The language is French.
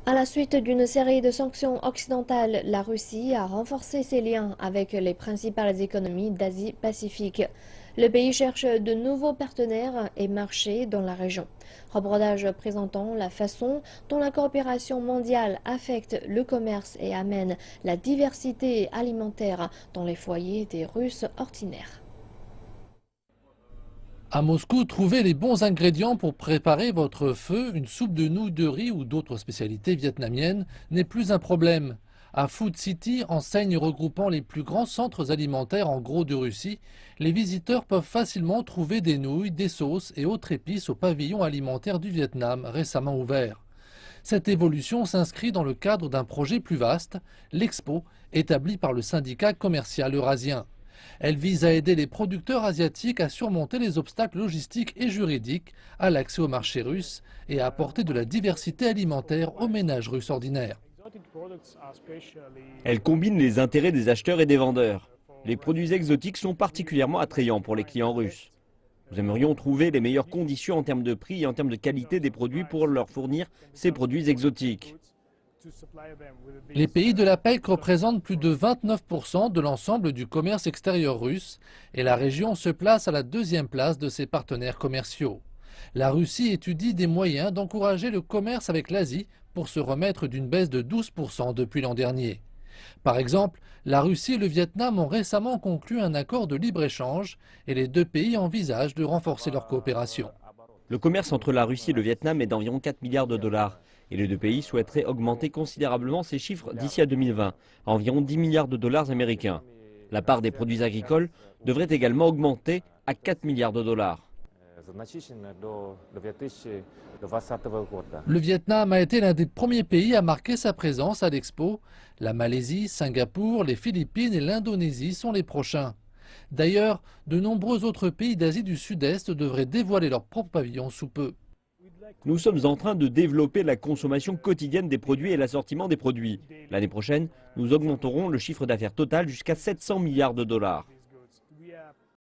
À la suite d'une série de sanctions occidentales, la Russie a renforcé ses liens avec les principales économies d'Asie-Pacifique. Le pays cherche de nouveaux partenaires et marchés dans la région. Reportage présentant la façon dont la coopération mondiale affecte le commerce et amène la diversité alimentaire dans les foyers des Russes ordinaires. À Moscou, trouvez les bons ingrédients pour préparer votre feu, une soupe de nouilles de riz ou d'autres spécialités vietnamiennes n'est plus un problème. À Food City, enseigne regroupant les plus grands centres alimentaires en gros de Russie, les visiteurs peuvent facilement trouver des nouilles, des sauces et autres épices au pavillon alimentaire du Vietnam, récemment ouvert. Cette évolution s'inscrit dans le cadre d'un projet plus vaste, l'Expo, établi par le syndicat commercial eurasien. Elle vise à aider les producteurs asiatiques à surmonter les obstacles logistiques et juridiques à l'accès au marché russe et à apporter de la diversité alimentaire aux ménages russes ordinaires. Elle combine les intérêts des acheteurs et des vendeurs. Les produits exotiques sont particulièrement attrayants pour les clients russes. Nous aimerions trouver les meilleures conditions en termes de prix et en termes de qualité des produits pour leur fournir ces produits exotiques. Les pays de la PEC représentent plus de 29% de l'ensemble du commerce extérieur russe et la région se place à la deuxième place de ses partenaires commerciaux. La Russie étudie des moyens d'encourager le commerce avec l'Asie pour se remettre d'une baisse de 12% depuis l'an dernier. Par exemple, la Russie et le Vietnam ont récemment conclu un accord de libre-échange et les deux pays envisagent de renforcer leur coopération. Le commerce entre la Russie et le Vietnam est d'environ 4 milliards de dollars. Et les deux pays souhaiteraient augmenter considérablement ces chiffres d'ici à 2020, à environ 10 milliards de dollars américains. La part des produits agricoles devrait également augmenter à 4 milliards de dollars. Le Vietnam a été l'un des premiers pays à marquer sa présence à l'Expo. La Malaisie, Singapour, les Philippines et l'Indonésie sont les prochains. D'ailleurs, de nombreux autres pays d'Asie du Sud-Est devraient dévoiler leur propre pavillon sous peu. Nous sommes en train de développer la consommation quotidienne des produits et l'assortiment des produits. L'année prochaine, nous augmenterons le chiffre d'affaires total jusqu'à 700 milliards de dollars.